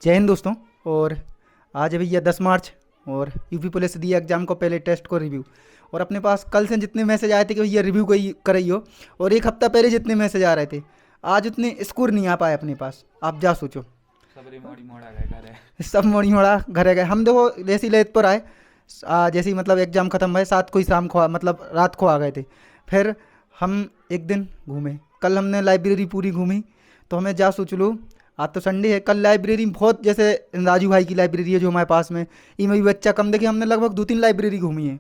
जय हिंद दोस्तों। और आज है भैया 10 मार्च और यूपी पुलिस दी एग्ज़ाम को पहले टेस्ट को रिव्यू। और अपने पास कल से जितने मैसेज आए थे कि भैया रिव्यू कर रही हो, और एक हफ्ता पहले जितने मैसेज आ रहे थे, आज उतने स्कोर नहीं आ पाए अपने पास। आप जा सोचो, सब मोड़ी मोड़ा घरे गए। हम देखो जैसे ही ललितपुर आए, जैसे ही मतलब एग्ज़ाम ख़त्म हुए 7 को ही शाम को मतलब रात को आ गए थे। फिर हम एक दिन घूमे, कल हमने लाइब्रेरी पूरी घूमी। तो हमें जा सोच लो, आज तो संडे है, कल लाइब्रेरी बहुत, जैसे राजू भाई की लाइब्रेरी है जो हमारे पास में, इनमें भी बच्चा कम देखिए, हमने लगभग 2-3 लाइब्रेरी घूमी है,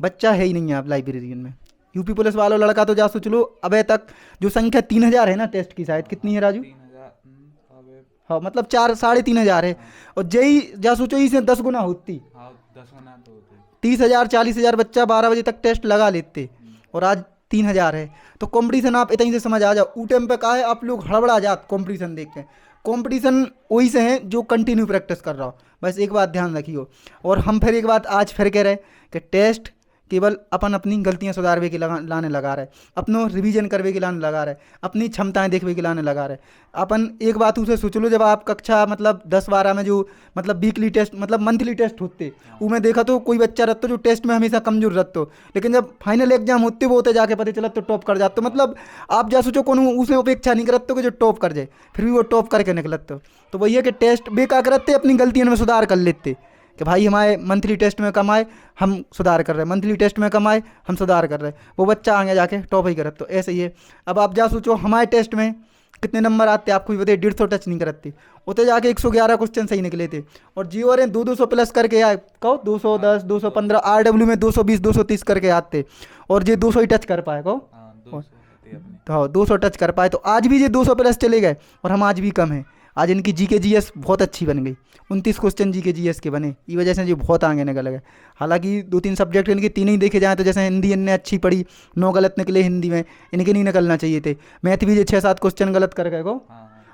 बच्चा है ही नहीं है आप लाइब्रेरी में। यूपी पुलिस वालों लड़का तो जा सोच लो अबे तक जो संख्या 3,000 है ना टेस्ट की, शायद कितनी है राजू? 3,000। हाँ मतलब 4-3,500 है। और जई जा सोचो इसे 10 गुना होती, 10 गुना तो होते। 30,000 40,000 बच्चा 12 बजे तक टेस्ट लगा लेते, और आज 3,000 है। तो कंपटीशन आप इतनी से समझ आ जाओ। ऊ टाइम पे कहा है आप लोग हड़बड़ा जात कंपटीशन देख के। कंपटीशन वही से है जो कंटिन्यू प्रैक्टिस कर रहा हो, बस एक बात ध्यान रखियो। और हम फिर एक बात आज फिर कह रहे कि टेस्ट केवल अपन अपनी गलतियां सुधारवे के लाने लगा रहे, अपनो रिवीजन करवे के लाने लगा रहे, अपनी क्षमताएं देखवे के लाने लगा रहे। अपन एक बात उसे सोच लो, जब आप कक्षा मतलब 10-12 में जो मतलब वीकली टेस्ट मतलब मंथली टेस्ट होते, उनमें देखा तो कोई बच्चा रहता जो टेस्ट में हमेशा कमजोर रहता, लेकिन जब फाइनल एग्जाम होते वो होते जाके पता चला तो टॉप कर जाते। मतलब आप जा सोचो कौन उसमें अपेक्षा नहीं करते कि जो टॉप कर जाए, फिर भी वो टॉप करके निकलते। तो वही है कि टेस्ट बेकार करते, अपनी गलतियों में सुधार कर लेते कि भाई हमारे मंथली टेस्ट में कम आए हम सुधार कर रहे हैं, मंथली टेस्ट में कम आए हम सुधार कर रहे हैं, वो बच्चा आगे जाके टॉप ही करे। तो ऐसे ही है। अब आप जा सोचो हमारे टेस्ट में कितने नंबर आते आपको भी बताइए, 150 टच नहीं करते, उतने जाके 111 क्वेश्चन सही निकले थे। और जी और 200 प्लस करके आए, कहो 210 215, RW में 220 230 करके आते, और ये 200 ही टच कर पाए कहो। 200 टच कर पाए, तो आज भी ये 200 प्लस चले गए और हम आज भी कम है। आज इनकी जीके जीएस बहुत अच्छी बन गई, 29 क्वेश्चन जीके जीएस के बने, इस वजह से जो बहुत आगे निकल गए। हालांकि 2-3 सब्जेक्ट इनके तीन ही देखे जाएँ तो जैसे हिंदी इनने अच्छी पढ़ी, 9 गलत निकले हिंदी में, इनके नहीं निकलना चाहिए थे। मैथ भी ये 6-7 क्वेश्चन गलत कर गए को,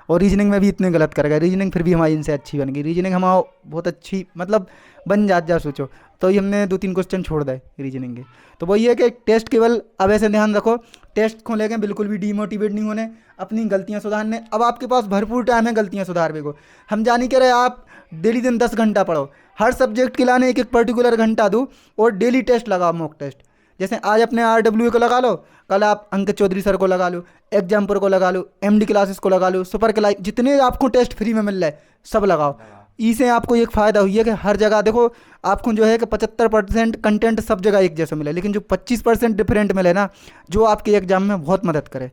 और रीजनिंग में भी इतने गलत कर गए। रीजनिंग फिर भी हमारी इनसे अच्छी बन गई, रीजनिंग हमारा बहुत अच्छी मतलब बन जा सोचो। तो ये हमने 2-3 क्वेश्चन छोड़ दे रीजनिंग के। तो वही है कि टेस्ट केवल अब ऐसे ध्यान रखो, टेस्ट को लेकर बिल्कुल भी डीमोटिवेट नहीं होने, अपनी गलतियां सुधारने। अब आपके पास भरपूर टाइम है गलतियां सुधारने को। हम जानी कह रहे आप डेली दिन 10 घंटा पढ़ो, हर सब्जेक्ट के लाने एक पर्टिकुलर घंटा दो, और डेली टेस्ट लगाओ, मॉक टेस्ट। जैसे आज अपने RW को लगा लो, कल आप अंकित चौधरी सर को लगा लो, एग्जाम्पर को लगा लो, MD क्लासेस को लगा लो, सुपर क्लास, जितने आपको टेस्ट फ्री में मिल रहा है सब लगाओ। इससे आपको एक फ़ायदा हुई है कि हर जगह देखो आपको जो है कि 75% कंटेंट सब जगह एक जैसा मिले, लेकिन जो 25% डिफरेंट मिले ना, जो आपके एग्जाम में बहुत मदद करे।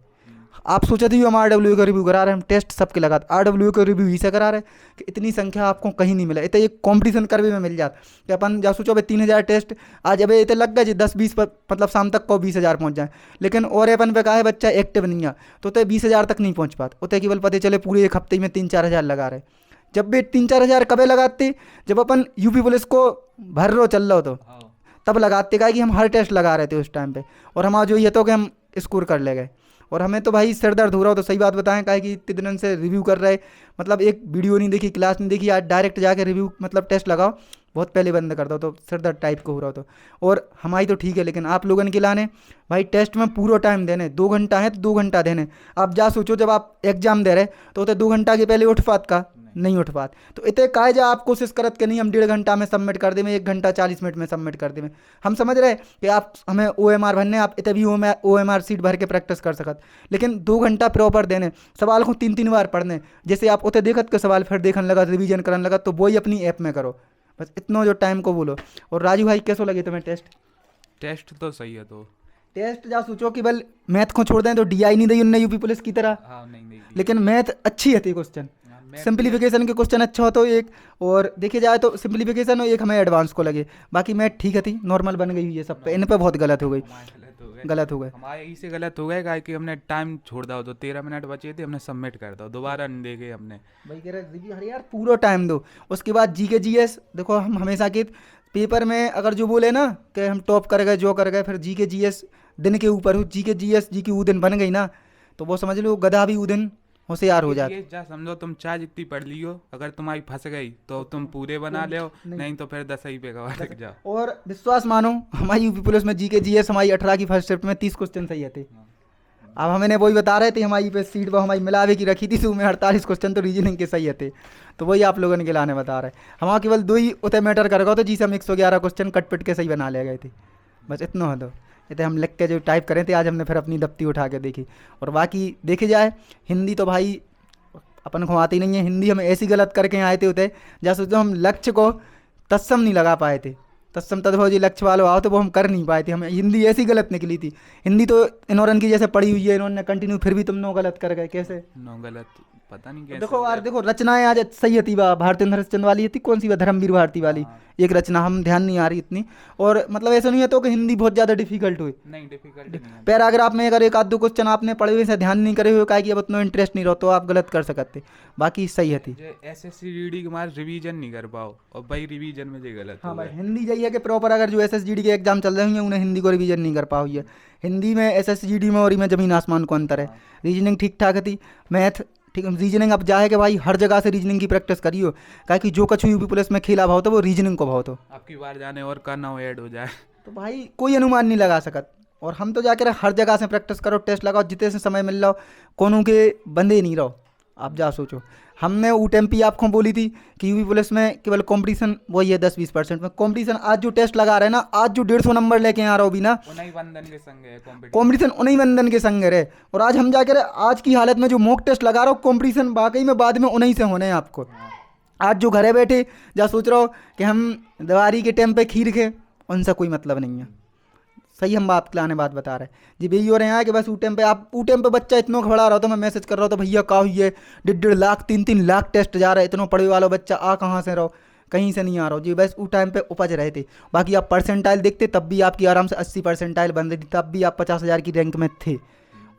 आप सोचे थे हम RW का रिव्यू करा रहे हैं, हम टेस्ट सबके लगा RW का रिव्यू ही से करा रहे हैं कि इतनी संख्या आपको कहीं नहीं मिला। इतना एक कॉम्पिटिशन करवे में मिल जाता कि अपन जा सोचो भाई 3,000 टेस्ट आज अब इतने लग गए जी 10-20 पर, मतलब शाम तक को 20,000 पहुँच जाए। लेकिन और अपन पे कहा है बच्चा एक्टिव नहीं है तो 20,000 तक नहीं पहुँच पाता, उतने केवल पता चले पूरे एक हफ्ते में 3-4 हज़ार लगा रहे। जब भी 3-4 हज़ार कब लगाते, जब अपन यूपी पुलिस को भर रो चल रहा हो तो तब लगाते का कि हम हर टेस्ट लगा रहे थे उस टाइम पे, और हमारा जो ये तो कि हम स्कोर कर ले गए। और हमें तो भाई सिर दर्द हो रहा हो तो सही बात बताएं, काहे कि इतने दिन से रिव्यू कर रहे, मतलब एक वीडियो नहीं देखी, क्लास नहीं देखी, आज डायरेक्ट जाके रिव्यू मतलब टेस्ट लगाओ, बहुत पहले बंद करता हो तो सिर दर्द टाइप को हो रहा हो तो। और हमारी तो ठीक है, लेकिन आप लोगों के लाने भाई टेस्ट में पूरा टाइम देने, 2 घंटा है तो 2 घंटा देने। आप जा सोचो जब आप एग्जाम दे रहे तो 2 घंटा के पहले उठ पात का नहीं उठ पात, तो इतने काहे जा आप कोशिश करत के नहीं हम 1.5 घंटा में सबमिट कर दे में, 1 घंटा 40 मिनट में सबमिट कर दे में। हम समझ रहे कि आप हमें OMR भरने, आप इतने भी OMR सीट भर के प्रैक्टिस कर सकत, लेकिन 2 घंटा प्रॉपर देने, सवाल को 3-3 बार पढ़ने। जैसे आप उतने देखत के सवाल फिर देखने लगा, रिवीजन करने लगा, तो वही अपनी ऐप में करो, बस इतना जो टाइम को बोलो। और राजू भाई कैसो लगे तुम्हें टेस्ट? टेस्ट तो सही है। तो टेस्ट जा सोचो कि बल मैथ को छोड़ दें तो DI नहीं दी उनने यूपी पुलिस की तरह, नहीं, लेकिन मैथ अच्छी है थी, क्वेश्चन सिंप्लीफिकेशन के क्वेश्चन अच्छा हो तो एक, और देखे जाए तो सिंप्लीफिकेशन एक हमें एडवांस को लगे, बाकी मैथ ठीक है थी, नॉर्मल बन गई हुई है सब पे। इन पे बहुत गलत हो गई, गलत हो गए हमारे इसे गलत हो गए कि हमने टाइम छोड़ दो, तो 13 मिनट बचे थे, हमने सबमिट कर दो, दोबारा नहीं देखे हमने। भाई कह रहे अरे यार पूरा टाइम दो। उसके बाद GK GS देखो, हम हमेशा के पेपर में अगर जो बोले ना कि हम टॉप कर गए जो कर गए, फिर GK GS दिन के ऊपर हो, GK GS जी की वो दिन बन गई ना, तो वो समझ लो गधा भी वो दिन होशियार हो जाते। ये जा समझो तुम चाहे जितनी पढ़ ली हो, अगर तुम्हारी फंस गई तो तुम पूरे बना ले, नहीं तो फिर 10 ही पे गवा जाओ। और विश्वास मानो हमारी यूपी पुलिस में GK GS हमारी 18 की फर्स्ट शिफ्ट में 30 क्वेश्चन सही थे, अब हमें वही बता रहे थे, हमारी पे सीट पर हमारी मिलावे की रखी थी, तो उसमें 48 क्वेश्चन तो रीजनिंग के सही थे। तो वही आप लोगों के लाने बता रहे, हमारा केवल 2 ही उतने मैटर कर गए, तो जिसे हम 111 क्वेश्चन कट पिट के सही बना ले गए थे, बस इतना हो। तो इतने हम लिख के जो टाइप करें थे आज, हमने फिर अपनी दफ्ती उठा के देखी। और बाकी देखे जाए हिंदी तो भाई अपन को आती नहीं है, हिंदी हम ऐसी गलत करके आए थे उतने, जैसे सोचो हम लक्ष्य को तत्सम नहीं लगा पाए थे, तत्सम तद्भव जी लक्ष्य वालों आओ, तो वो हम कर नहीं पाए थे, हमें हिंदी ऐसी गलत निकली थी। हिंदी तो इन्होंने की जैसे पढ़ी हुई है, इन्होंने कंटिन्यू, फिर भी तुम नो गलत कर गए, कैसे? नो गलत, पता नहीं कैसे। देखो यार, देखो रचनाएं आज सही थी, भारती हरिश्चंद्र वाली थी, कौन सी धर्मवीर भारती वाली, एक रचना हम ध्यान नहीं आ रही इतनी। और मतलब ऐसा नहीं है तो कि हिंदी बहुत ज़्यादा डिफिकल्ट हुई, नहीं डिफिकल्ट नहीं है। पैराग्राफ में अगर एक आध दो क्वेश्चन आपने पढ़े हुए से ध्यान नहीं करे हुए, काहे कि अब उतना इंटरेस्ट नहीं रहो, तो आप गलत कर सकते, बाकी सही थी। एसएससी जीडी के मार रिवीजन नहीं कर पाओ, और भाई रिवीजन में जो गलत हाँ हो भाई, गए। हिंदी जाइए कि प्रॉपर अगर जो SSGD के एग्जाम चल रहे हैं उन्हें हिंदी को रिवीजन नहीं कर पाई है। हिंदी में SSGD में और में जमीन आसमान को अंतर है। रीजनिंग ठीक ठाक थी, मैथ ठीक, रीजनिंग अब जाए कि भाई हर जगह से रीजनिंग की प्रैक्टिस करियो, काहे कि जो कछु यूपी पुलिस में खेला भाव तो वो रीजनिंग को भाव तो आपकी बार जाने और का ना ऐड हो जाए। तो भाई कोई अनुमान नहीं लगा सकत। और हम तो जाकर हर जगह से प्रैक्टिस करो, टेस्ट लगाओ, जितने से समय मिल रहा हो, कोनो के बंदे नहीं रहो। आप जा सोचो, हमने UTMP आपको बोली थी कि यूपी पुलिस में केवल कंपटीशन वही है 10-20% में कंपटीशन। आज जो टेस्ट लगा रहे हैं ना, आज जो 150 नंबर लेके आ रहा हो भी ना, उन्हीं बंधन के संग है कंपटीशन उन्हीं बंधन के संग रहे। और आज हम जाकर आज की हालत में जो मॉक टेस्ट लगा रहा हो, कंपटीशन वाकई में बाद में उन्हीं से होने हैं आपको। आज जो घरे बैठे जा सोच रहा हो कि हम दिवाली के टाइम पे खीर खे, उनसे कोई मतलब नहीं है। सही हम बात लाने बात बता रहे हैं जी, भैया हो रहे हैं कि बस ऊटेम पे बच्चा इतना खबड़ा रहा, तो मैं मैसेज कर रहा था भैया का हुई है 1.5 लाख 3-3 लाख टेस्ट जा रहा है, इतना पढ़े वाला बच्चा आ कहाँ से रहो, कहीं से नहीं आ रहा हो जी। बस उस टाइम पे उपज रहे थे। बाकी आप परसेंटाइल देखते तब भी आपकी आराम से 80 परसेंटाइल बन रही थी, तब भी आप 50,000 की रैंक में थे।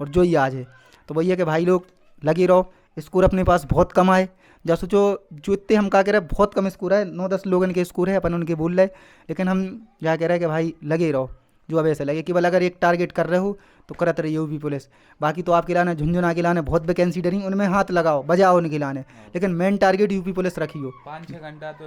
और जो ही आज है तो वही है कि भाई लोग लगे रहो, स्कोर अपने पास बहुत कम आए। जब सोचो जो इतने हम क्या कह रहे हैं, बहुत कम स्कोर है, 9-10 लोगों के स्कोर है, अपन उनके बोल रहे, लेकिन हम क्या कह रहे हैं कि भाई लगे रहो, जो अब ऐसे लगे केवल अगर एक टारगेट कर रहे हो तो करत रहिए यूपी पुलिस। बाकी तो आपके लाने झुंझुना के लाने बहुत वैकेंसी डरी, उनमें हाथ लगाओ, बजाओ उनके लाने, लेकिन मेन टारगेट यूपी पुलिस रखियो। 5-6 घंटा तो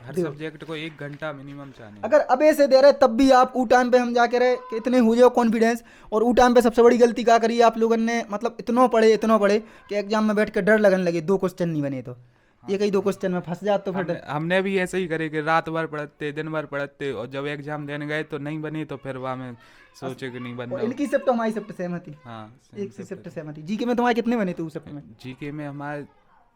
हर सब्जेक्ट को 1 घंटा मिनिमम चाहिए। अगर अब ऐसे दे रहे तब भी आप ऊ टाइम पे हम जाके रहे कि इतने हो जाओ कॉन्फिडेंस। और ऊ टाइम पे सबसे बड़ी गलती क्या करी आप लोगों ने, मतलब इतना पढ़े कि एग्जाम में बैठ कर डर लगने लगे, 2 क्वेश्चन नहीं बने तो ये कई 2 क्वेश्चन में फंस जाते, तो फिर हमने भी ऐसे ही करे कि रात भर पढ़ते, दिन भर पढ़ते, और जब एग्जाम देने गए तो नहीं बनी, तो फिर वहाँ में सोचे कि नहीं बन रहा। इनकी शिफ्ट हमारी शिफ्ट सेम थी। हाँ, एक सी शिफ्ट सेम थी। जीके में तुम्हारे कितने बने थे उस शिफ्ट में? जीके में हमारे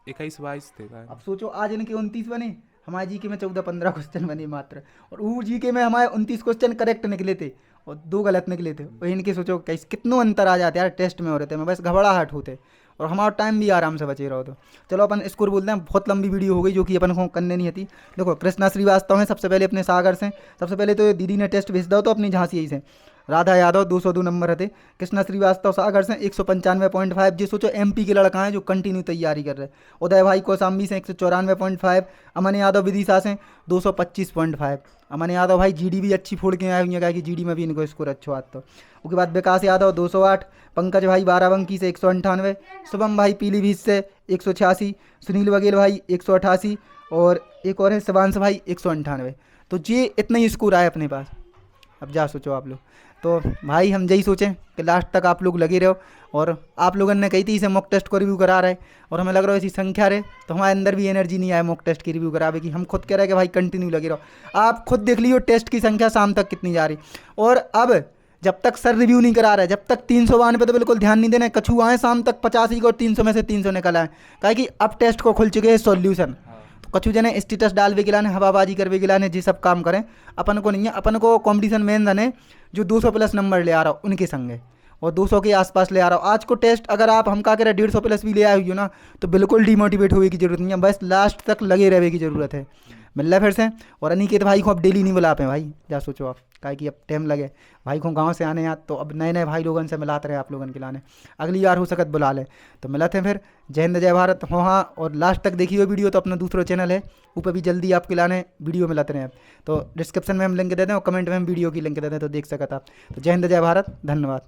21-22 थे। अब सोचो आज इनके 29 बने, हमारे जीके में 14-15 क्वेश्चन बने मात्र। और वो जीके में हमारे 29 क्वेश्चन करेक्ट निकले थे और 2 गलत निकले थे। और इनके सोचो कैसे कितनों अंतर आ जाते यार, टेस्ट में हो रहे थे, मैं बस घबराहट होते और हमारा टाइम भी आराम से बचे रहो। तो चलो अपन स्कोर बोलते हैं, बहुत लंबी वीडियो हो गई जो कि अपन को करने नहीं आती। देखो कृष्णा श्रीवास्तव हैं सबसे पहले अपने सागर से, सबसे पहले तो दीदी ने टेस्ट भेज दो तो अपनी झांसी यही से। राधा यादव 202 नंबर थे। कृष्णा श्रीवास्तव सागर से 195.5। जी सोचो MP के लड़का हैं जो कंटिन्यू तैयारी कर रहे हैं। उदय भाई कौसाम्बी से 194.5। अमन यादव विदिशा से 225.5। अमन यादव भाई GD भी अच्छी फोड़ के आए हुए हैं, क्या कि GD में भी इनको स्कोर अच्छा आता। उसके बाद विकास यादव 208। पंकज भाई बाराबंकी से 198। शुभम भाई पीलीभीत से 186। सुनील बघेल भाई 188 और एक और है शिवांश भाई 198। तो ये इतना ही स्कोर आए अपने पास। अब जा सोचो आप लोग, तो भाई हम यही सोचें कि लास्ट तक आप लोग लगे रहो। और आप लोगों ने कही थी इसे मॉक टेस्ट को रिव्यू करा रहे, और हमें लग रहा है ऐसी संख्या रहे तो हमारे अंदर भी एनर्जी नहीं आए मॉक टेस्ट की रिव्यू करावे की। हम खुद कह रहे हैं कि भाई कंटिन्यू लगे रहो। आप खुद देख लीजिए टेस्ट की संख्या शाम तक कितनी जा रही। और अब जब तक सर रिव्यू नहीं करा रहे, जब तक 300 पे तो बिल्कुल ध्यान नहीं देना। कछु आए शाम तक 85 को, 300 में से 300 निकल आए, क्या कि अब टेस्ट को खुल चुके हैं सॉल्यूशन। तो कछु जने स्टेटस डालवे गिलाने, हवाबाजी करवे गिलाने, जी सब काम करें, अपन को नहीं है। अपन को कॉम्पिटिशन मेन धने जो 200+ नंबर ले आ रहा हो उनके संग है, और 200 के आसपास ले आ रहा हो। आज को टेस्ट अगर आप हम क्या करें 150+ भी ले आए हुई हो ना, तो बिल्कुल डिमोटिवेट होने की जरूरत नहीं है, बस लास्ट तक लगे रहने की ज़रूरत है। मिल रहा है फिर से। और अनिकेत भाई को अब डेली नहीं बुला पाए भाई, जा सोचो आप, क्या कि अब टाइम लगे भाई को गांव से आने यार, तो अब नए नए भाई लोगों से मिलाते रहे आप लोगों के लाने। अगली बार हो सकत बुला ले, तो मिलते हैं फिर। जय हिंद जय भारत हो। हाँ, और लास्ट तक देखिए वीडियो तो अपना दूसरा चैनल है ऊपर भी जल्दी आपके लाने वीडियो मिलाते रहे। तो डिस्क्रिप्शन में हम लिंक दे दें और कमेंट में हम वीडियो की लिंक दे दें, तो देख सकते आप। तो जय हिंद जय भारत, धन्यवाद।